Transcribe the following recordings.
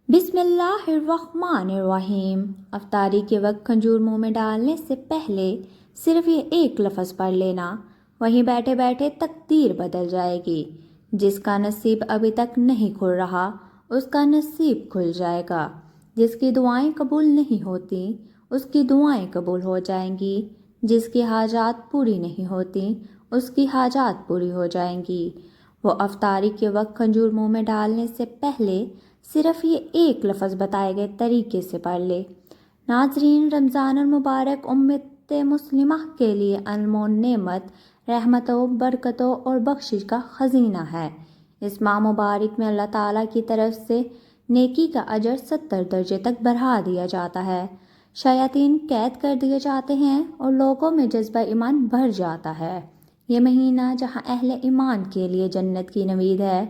بسم اللہ الرحمن الرحیم۔ افطاری کے وقت کھجور منہ میں ڈالنے سے پہلے صرف یہ ایک لفظ پڑھ لینا، وہیں بیٹھے بیٹھے تقدیر بدل جائے گی۔ جس کا نصیب ابھی تک نہیں کھل رہا اس کا نصیب کھل جائے گا۔ جس کی دعائیں قبول نہیں ہوتی اس کی دعائیں قبول ہو جائیں گی۔ جس کی حاجات پوری نہیں ہوتی اس کی حاجات پوری ہو جائیں گی۔ وہ افطاری کے وقت کھجور منہ میں ڈالنے سے پہلے صرف یہ ایک لفظ بتائے گئے طریقے سے پڑھ لے۔ ناظرین، رمضان المبارک امت مسلمہ کے لیے انمول نعمت، رحمتوں، برکتوں اور بخشش کا خزینہ ہے۔ اس ماہ مبارک میں اللہ تعالیٰ کی طرف سے نیکی کا اجر 70 درجے تک بڑھا دیا جاتا ہے، شیاطین قید کر دیے جاتے ہیں اور لوگوں میں جذبہ ایمان بڑھ جاتا ہے۔ یہ مہینہ جہاں اہل ایمان کے لیے جنت کی نوید ہے،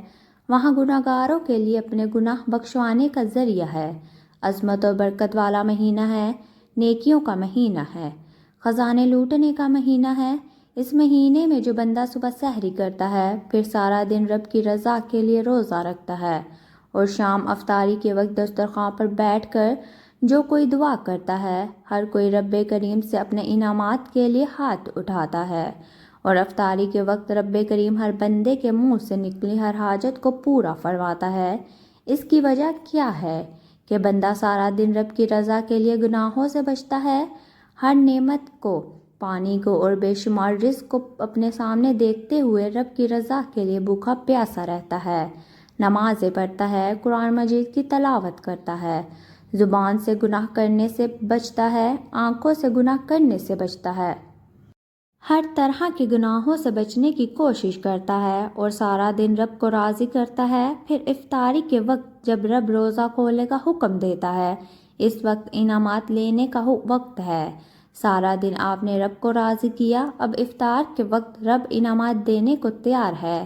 وہاں گناہگاروں کے لیے اپنے گناہ بخشوانے کا ذریعہ ہے۔ عظمت اور برکت والا مہینہ ہے، نیکیوں کا مہینہ ہے، خزانے لوٹنے کا مہینہ ہے۔ اس مہینے میں جو بندہ صبح سحری کرتا ہے، پھر سارا دن رب کی رضا کے لیے روزہ رکھتا ہے اور شام افطاری کے وقت دسترخوان پر بیٹھ کر جو کوئی دعا کرتا ہے، ہر کوئی رب کریم سے اپنے انعامات کے لیے ہاتھ اٹھاتا ہے، اور افطاری کے وقت رب کریم ہر بندے کے منہ سے نکلی ہر حاجت کو پورا فرماتا ہے۔ اس کی وجہ کیا ہے کہ بندہ سارا دن رب کی رضا کے لیے گناہوں سے بچتا ہے، ہر نعمت کو، پانی کو اور بے شمار رزق کو اپنے سامنے دیکھتے ہوئے رب کی رضا کے لیے بھوکا پیاسا رہتا ہے، نمازیں پڑھتا ہے، قرآن مجید کی تلاوت کرتا ہے، زبان سے گناہ کرنے سے بچتا ہے، آنکھوں سے گناہ کرنے سے بچتا ہے، ہر طرح کے گناہوں سے بچنے کی کوشش کرتا ہے اور سارا دن رب کو راضی کرتا ہے۔ پھر افطاری کے وقت جب رب روزہ کھولنے کا حکم دیتا ہے، اس وقت انعامات لینے کا وقت ہے۔ سارا دن آپ نے رب کو راضی کیا، اب افطار کے وقت رب انعامات دینے کو تیار ہے۔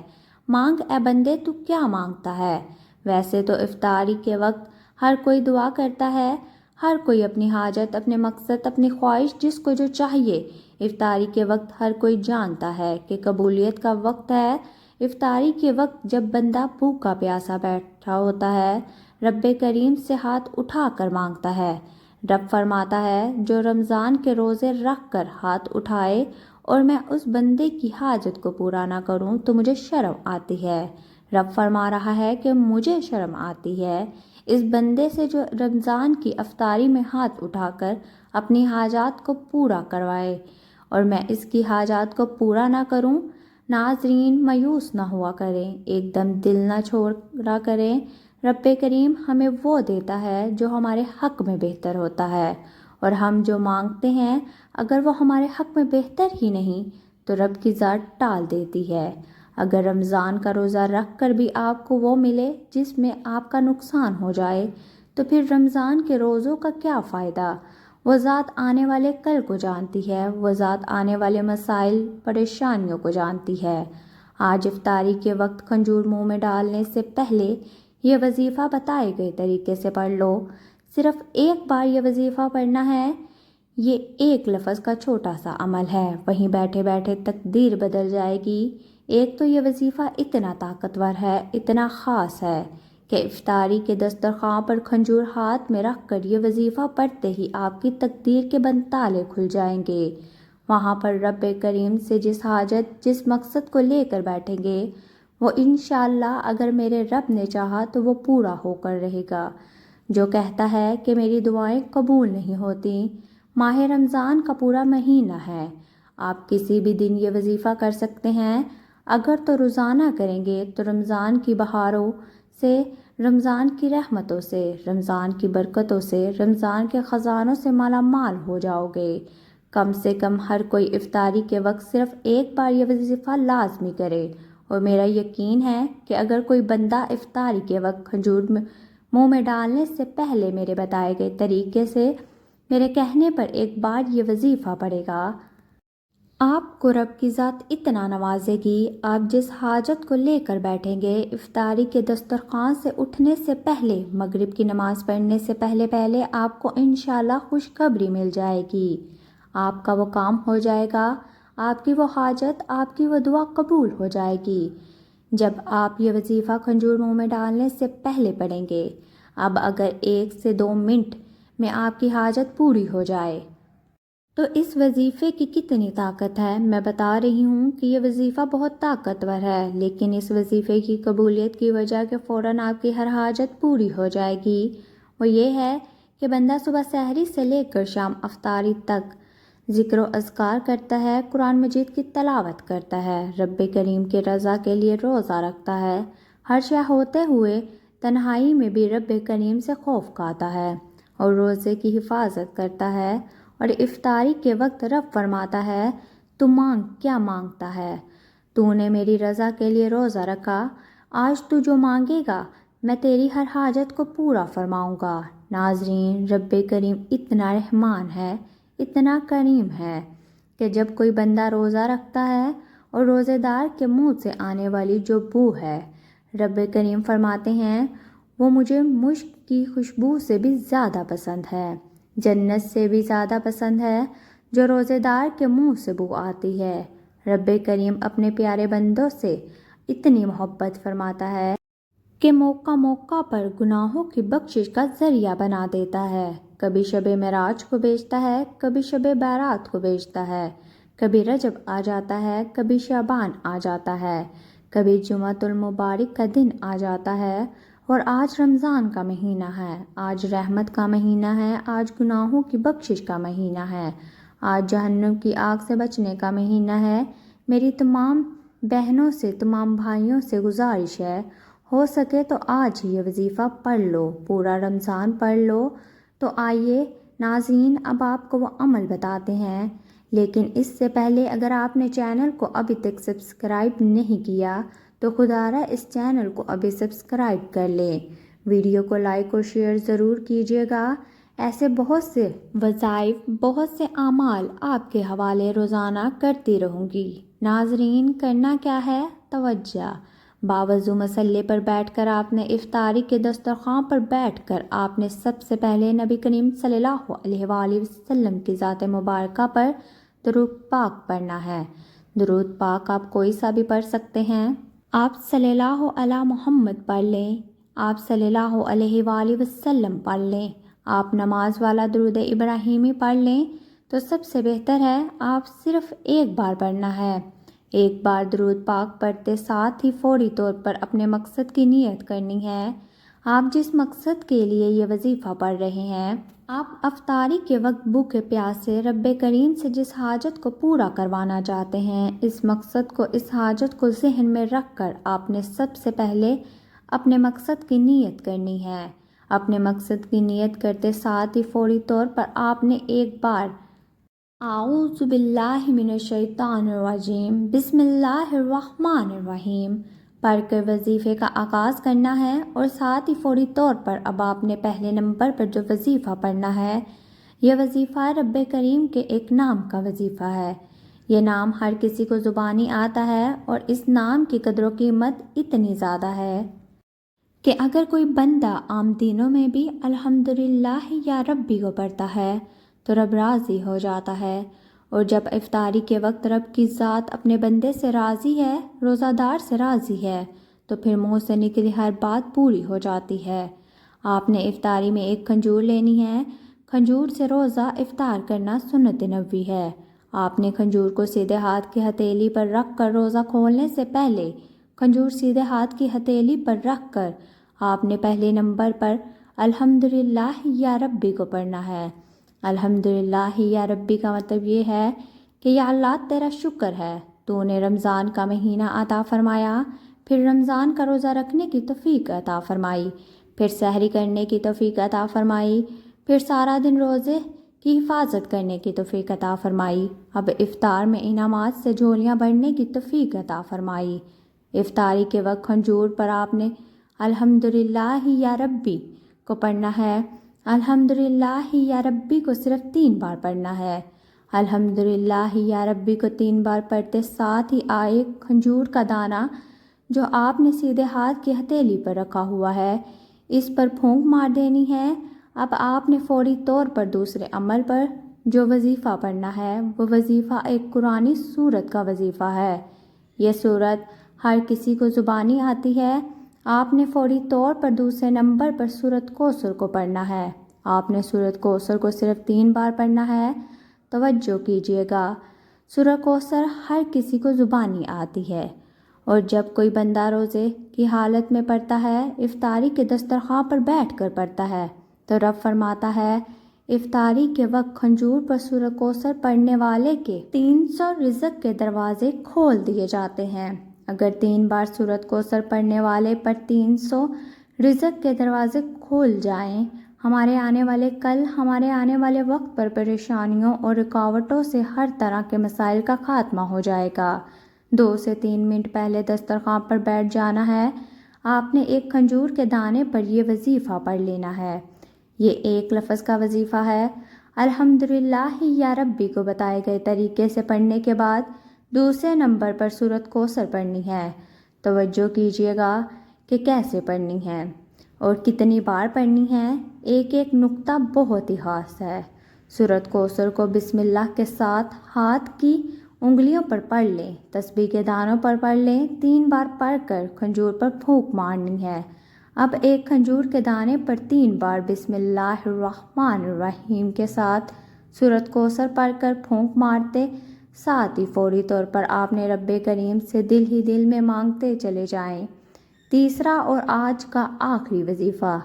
مانگ اے بندے، تو کیا مانگتا ہے؟ ویسے تو افطاری کے وقت ہر کوئی دعا کرتا ہے، ہر کوئی اپنی حاجت، اپنے مقصد، اپنی خواہش، جس کو جو چاہیے۔ افطاری کے وقت ہر کوئی جانتا ہے کہ قبولیت کا وقت ہے۔ افطاری کے وقت جب بندہ بھوکا پیاسا بیٹھا ہوتا ہے، رب کریم سے ہاتھ اٹھا کر مانگتا ہے۔ رب فرماتا ہے، جو رمضان کے روزے رکھ کر ہاتھ اٹھائے اور میں اس بندے کی حاجت کو پورا نہ کروں تو مجھے شرم آتی ہے۔ رب فرما رہا ہے کہ مجھے شرم آتی ہے اس بندے سے جو رمضان کی افطاری میں ہاتھ اٹھا کر اپنی حاجات کو پورا کروائے اور میں اس کی حاجات کو پورا نہ کروں۔ ناظرین، مایوس نہ ہوا کریں، ایک دم دل نہ چھوڑا کریں۔ رب کریم ہمیں وہ دیتا ہے جو ہمارے حق میں بہتر ہوتا ہے، اور ہم جو مانگتے ہیں اگر وہ ہمارے حق میں بہتر ہی نہیں تو رب کی ذات ٹال دیتی ہے۔ اگر رمضان کا روزہ رکھ کر بھی آپ کو وہ ملے جس میں آپ کا نقصان ہو جائے تو پھر رمضان کے روزوں کا کیا فائدہ؟ وہ ذات آنے والے کل کو جانتی ہے، وہ ذات آنے والے مسائل، پریشانیوں کو جانتی ہے۔ آج افطاری کے وقت کھجور منہ میں ڈالنے سے پہلے یہ وظیفہ بتائے گئے طریقے سے پڑھ لو۔ صرف ایک بار یہ وظیفہ پڑھنا ہے۔ یہ ایک لفظ کا چھوٹا سا عمل ہے، وہیں بیٹھے بیٹھے تقدیر بدل جائے گی۔ ایک تو یہ وظیفہ اتنا طاقتور ہے، اتنا خاص ہے کہ افطاری کے دسترخوان پر کھجور ہاتھ میں رکھ کر یہ وظیفہ پڑھتے ہی آپ کی تقدیر کے بند تالے کھل جائیں گے۔ وہاں پر رب کریم سے جس حاجت، جس مقصد کو لے کر بیٹھیں گے، وہ انشاءاللہ اگر میرے رب نے چاہا تو وہ پورا ہو کر رہے گا۔ جو کہتا ہے کہ میری دعائیں قبول نہیں ہوتی، ماہ رمضان کا پورا مہینہ ہے، آپ کسی بھی دن یہ وظیفہ کر سکتے ہیں۔ اگر تو روزانہ کریں گے تو رمضان کی بہاروں سے، رمضان کی رحمتوں سے، رمضان کی برکتوں سے، رمضان کے خزانوں سے مالا مال ہو جاؤ گے۔ کم سے کم ہر کوئی افطاری کے وقت صرف ایک بار یہ وظیفہ لازمی کرے، اور میرا یقین ہے کہ اگر کوئی بندہ افطاری کے وقت کھجور منہ میں ڈالنے سے پہلے میرے بتائے گئے طریقے سے میرے کہنے پر ایک بار یہ وظیفہ پڑھے گا، آپ کو رب کی ذات اتنا نوازے گی، آپ جس حاجت کو لے کر بیٹھیں گے، افطاری کے دسترخوان سے اٹھنے سے پہلے، مغرب کی نماز پڑھنے سے پہلے آپ کو انشاءاللہ خوشخبری مل جائے گی۔ آپ کا وہ کام ہو جائے گا، آپ کی وہ حاجت، آپ کی وہ دعا قبول ہو جائے گی۔ جب آپ یہ وظیفہ کھجور منہ میں ڈالنے سے پہلے پڑھیں گے، اب اگر 1 سے 2 منٹ میں آپ کی حاجت پوری ہو جائے تو اس وظیفے کی کتنی طاقت ہے۔ میں بتا رہی ہوں کہ یہ وظیفہ بہت طاقتور ہے، لیکن اس وظیفے کی قبولیت کی وجہ کہ فوراً آپ کی ہر حاجت پوری ہو جائے گی وہ یہ ہے کہ بندہ صبح سحری سے لے کر شام افطاری تک ذکر و اذکار کرتا ہے، قرآن مجید کی تلاوت کرتا ہے، رب کریم کے رضا کے لیے روزہ رکھتا ہے، ہر شے ہوتے ہوئے تنہائی میں بھی رب کریم سے خوف کھاتا ہے اور روزے کی حفاظت کرتا ہے، اور افطاری کے وقت رب فرماتا ہے تو مانگ کیا مانگتا ہے، تو نے میری رضا کے لیے روزہ رکھا، آج تو جو مانگے گا میں تیری ہر حاجت کو پورا فرماؤں گا۔ ناظرین، رب کریم اتنا رحمان ہے، اتنا کریم ہے کہ جب کوئی بندہ روزہ رکھتا ہے اور روزے دار کے منہ سے آنے والی جو بو ہے، رب کریم فرماتے ہیں وہ مجھے مشک کی خوشبو سے بھی زیادہ پسند ہے، جنت سے بھی زیادہ پسند ہے جو روزے دار کے منہ سے بو آتی ہے۔ رب کریم اپنے پیارے بندوں سے اتنی محبت فرماتا ہے کہ موقع موقع پر گناہوں کی بخشش کا ذریعہ بنا دیتا ہے، کبھی شب معراج کو بھیجتا ہے، کبھی شب برات کو بھیجتا ہے، کبھی رجب آ جاتا ہے، کبھی شعبان آ جاتا ہے، کبھی جمعۃ المبارک کا دن آ جاتا ہے، اور آج رمضان کا مہینہ ہے، آج رحمت کا مہینہ ہے، آج گناہوں کی بخشش کا مہینہ ہے، آج جہنم کی آگ سے بچنے کا مہینہ ہے۔ میری تمام بہنوں سے، تمام بھائیوں سے گزارش ہے، ہو سکے تو آج ہی یہ وظیفہ پڑھ لو، پورا رمضان پڑھ لو۔ تو آئیے ناظرین، اب آپ کو وہ عمل بتاتے ہیں، لیکن اس سے پہلے اگر آپ نے چینل کو ابھی تک سبسکرائب نہیں کیا تو خدارہ اس چینل کو ابھی سبسکرائب کر لیں، ویڈیو کو لائک اور شیئر ضرور کیجیے گا۔ ایسے بہت سے وظائف، بہت سے اعمال آپ کے حوالے روزانہ کرتی رہوں گی۔ ناظرین، کرنا کیا ہے؟ توجہ۔ باوضو مسلے پر بیٹھ کر آپ نے افطاری کے دسترخوان پر بیٹھ کر آپ نے سب سے پہلے نبی کریم صلی اللہ علیہ وآلہ وسلم کی ذات مبارکہ پر درود پاک پڑھنا ہے۔ درود پاک آپ کوئی سا بھی پڑھ سکتے ہیں، آپ صلی اللہ علی محمد پڑھ لیں، آپ صلی اللہ علیہ وآلہ وسلم پڑھ لیں، آپ نماز والا درود ابراہیمی پڑھ لیں تو سب سے بہتر ہے آپ صرف ایک بار پڑھنا ہے۔ ایک بار درود پاک پڑھتے ساتھ ہی فوری طور پر اپنے مقصد کی نیت کرنی ہے۔ آپ جس مقصد کے لیے یہ وظیفہ پڑھ رہے ہیں، آپ افطاری کے وقت بھوکے پیاسے رب کریم سے جس حاجت کو پورا کروانا چاہتے ہیں، اس مقصد کو، اس حاجت کو ذہن میں رکھ کر آپ نے سب سے پہلے اپنے مقصد کی نیت کرنی ہے۔ اپنے مقصد کی نیت کرتے ساتھ ہی فوری طور پر آپ نے ایک بار اعوذ باللہ من الشیطان الرجیم بسم اللہ الرحمن الرحیم پڑھ کر وظیفے کا آغاز کرنا ہے، اور ساتھ ہی فوری طور پر اب آپ نے پہلے نمبر پر جو وظیفہ پڑھنا ہے، یہ وظیفہ رب کریم کے ایک نام کا وظیفہ ہے۔ یہ نام ہر کسی کو زبانی آتا ہے، اور اس نام کی قدر و قیمت اتنی زیادہ ہے کہ اگر کوئی بندہ عام دنوں میں بھی الحمدللہ یا ربی کو پڑھتا ہے تو رب راضی ہو جاتا ہے، اور جب افطاری کے وقت رب کی ذات اپنے بندے سے راضی ہے، روزہ دار سے راضی ہے، تو پھر منہ سے نکلی ہر بات پوری ہو جاتی ہے۔ آپ نے افطاری میں ایک کھجور لینی ہے، کھجور سے روزہ افطار کرنا سنت نبوی ہے۔ آپ نے کھجور کو سیدھے ہاتھ کی ہتھیلی پر رکھ کر روزہ کھولنے سے پہلے کھجور سیدھے ہاتھ کی ہتھیلی پر رکھ کر آپ نے پہلے نمبر پر الحمدللہ یا ربی کو پڑھنا ہے۔ الحمدللہ یا ربی کا مطلب یہ ہے کہ یا اللہ تیرا شکر ہے، تو نے رمضان کا مہینہ عطا فرمایا، پھر رمضان کا روزہ رکھنے کی توفیق عطا فرمائی، پھر سحری کرنے کی توفیق عطا فرمائی، پھر سارا دن روزے کی حفاظت کرنے کی توفیق عطا فرمائی، اب افطار میں انعامات سے جھولیاں بھرنے کی توفیق عطا فرمائی۔ افطاری کے وقت کھجور پر آپ نے الحمدللہ یا ربی کو پڑھنا ہے۔ الحمدللہ یا ربی کو صرف 3 بار پڑھنا ہے۔ الحمدللہ یا ربی کو 3 بار پڑھتے ساتھ ہی ایک کھجور کا دانہ جو آپ نے سیدھے ہاتھ کی ہتھیلی پر رکھا ہوا ہے، اس پر پھونک مار دینی ہے۔ اب آپ نے فوری طور پر دوسرے عمل پر جو وظیفہ پڑھنا ہے، وہ وظیفہ ایک قرآنی سورت کا وظیفہ ہے۔ یہ سورت ہر کسی کو زبانی آتی ہے۔ آپ نے فوری طور پر دوسرے نمبر پر سورۃ کوثر کو پڑھنا ہے۔ آپ نے سورۃ کوثر کو صرف 3 بار پڑھنا ہے۔ توجہ کیجیے گا، سورۃ کوثر ہر کسی کو زبانی آتی ہے، اور جب کوئی بندہ روزے کی حالت میں پڑھتا ہے، افطاری کے دسترخوان پر بیٹھ کر پڑھتا ہے، تو رب فرماتا ہے افطاری کے وقت کھجور پر سورۃ کوثر پڑھنے والے کے 300 رزق کے دروازے کھول دیے جاتے ہیں۔ اگر 3 بار سورۃ کوثر پڑھنے والے پر 300 رزق کے دروازے کھول جائیں، ہمارے آنے والے کل، ہمارے آنے والے وقت پر پریشانیوں اور رکاوٹوں سے ہر طرح کے مسائل کا خاتمہ ہو جائے گا۔ 2 سے 3 منٹ پہلے دسترخوان پر بیٹھ جانا ہے۔ آپ نے ایک کھجور کے دانے پر یہ وظیفہ پڑھ لینا ہے۔ یہ ایک لفظ کا وظیفہ ہے۔ الحمدللہ یا ربی کو بتائے گئے طریقے سے پڑھنے کے بعد دوسرے نمبر پر سورۃ کوثر پڑھنی ہے۔ توجہ کیجیے گا کہ کیسے پڑھنی ہے اور کتنی بار پڑھنی ہے۔ ایک ایک نقطہ بہت ہی خاص ہے۔ سورۃ کوثر کو بسم اللہ کے ساتھ ہاتھ کی انگلیوں پر پڑھ لیں، تسبیح کے دانوں پر پڑھ لیں، 3 بار پڑھ کر کھجور پر پھونک مارنی ہے۔ اب ایک کھجور کے دانے پر 3 بار بسم اللہ الرحمن الرحیم کے ساتھ سورۃ کوثر پڑھ کر پھونک مارتے، ساتھ ہی فوری طور پر آپ نے رب کریم سے دل ہی دل میں مانگتے چلے جائیں۔ تیسرا اور آج کا آخری وظیفہ،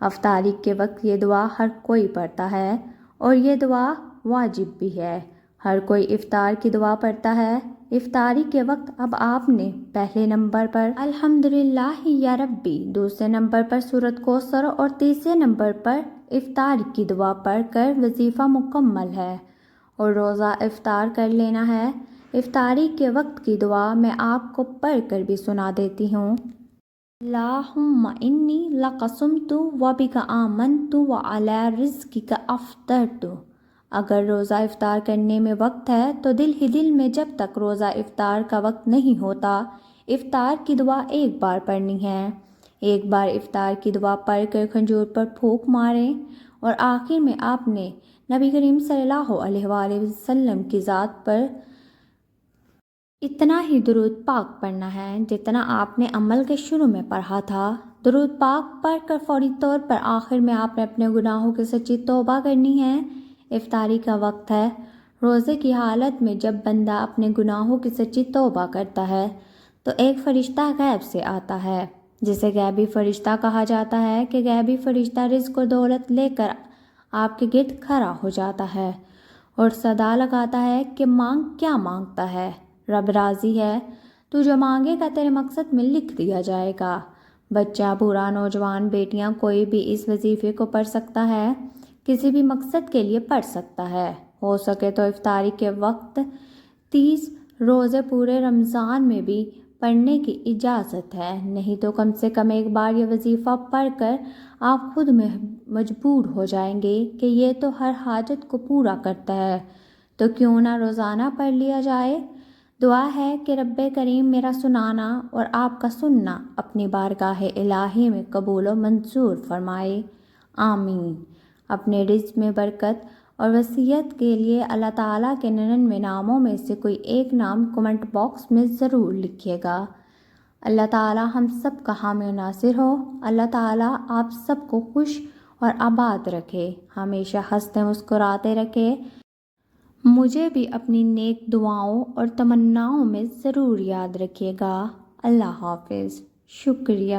افطاری کے وقت یہ دعا ہر کوئی پڑھتا ہے، اور یہ دعا واجب بھی ہے۔ ہر کوئی افطار کی دعا پڑھتا ہے۔ افطاری کے وقت اب آپ نے پہلے نمبر پر الحمدللہ یا ربی، دوسرے نمبر پر سورۃ کوثر اور تیسرے نمبر پر افطار کی دعا پڑھ کر وظیفہ مکمل ہے، اور روزہ افطار کر لینا ہے۔ افطاری کے وقت کی دعا میں آپ کو پڑھ کر بھی سنا دیتی ہوں۔ اللہم انی لک صمت وبک آمنت وعلی رزقک افطرت۔ اگر روزہ افطار کرنے میں وقت ہے تو دل ہی دل میں جب تک روزہ افطار کا وقت نہیں ہوتا، افطار کی دعا 1 بار پڑھنی ہے۔ 1 بار افطار کی دعا پڑھ کر کھجور پر پھونک ماریں، اور آخر میں آپ نے نبی کریم صلی اللہ علیہ وآلہ وسلم کی ذات پر اتنا ہی درود پاک پڑھنا ہے جتنا آپ نے عمل کے شروع میں پڑھا تھا۔ درود پاک پڑھ کر فوری طور پر آخر میں آپ نے اپنے گناہوں کی سچی توبہ کرنی ہے۔ افطاری کا وقت ہے۔ روزے کی حالت میں جب بندہ اپنے گناہوں کی سچی توبہ کرتا ہے تو ایک فرشتہ غیب سے آتا ہے، جسے غیبی فرشتہ کہا جاتا ہے، کہ غیبی فرشتہ رزق و دولت لے کر آپ کے گرد کھڑا ہو جاتا ہے اور صدا لگاتا ہے کہ مانگ، کیا مانگتا ہے؟ رب راضی ہے، تو جو مانگے گا تیرے مقصد میں لکھ دیا جائے گا۔ بچہ، بوڑھا، نوجوان، بیٹیاں، کوئی بھی اس وظیفے کو پڑھ سکتا ہے، کسی بھی مقصد کے لیے پڑھ سکتا ہے۔ ہو سکے تو افطاری کے وقت 30 روزے پورے رمضان میں بھی پڑھنے کی اجازت ہے، نہیں تو کم سے کم 1 بار یہ وظیفہ پڑھ کر آپ خود مجبور ہو جائیں گے کہ یہ تو ہر حاجت کو پورا کرتا ہے، تو کیوں نہ روزانہ پڑھ لیا جائے۔ دعا ہے کہ رب کریم میرا سنانا اور آپ کا سننا اپنی بارگاہ الہی میں قبول و منظور فرمائے، آمین۔ اپنے رزق میں برکت اور وسعت کے لیے اللہ تعالیٰ کے 99 ناموں میں سے کوئی ایک نام کمنٹ باکس میں ضرور لکھیے گا۔ اللہ تعالیٰ ہم سب کا حامی و ناصر ہو۔ اللہ تعالیٰ آپ سب کو خوش اور آباد رکھے، ہمیشہ ہنستے مسکراتے رکھے۔ مجھے بھی اپنی نیک دعاؤں اور تمناؤں میں ضرور یاد رکھیے گا۔ اللہ حافظ۔ شکریہ۔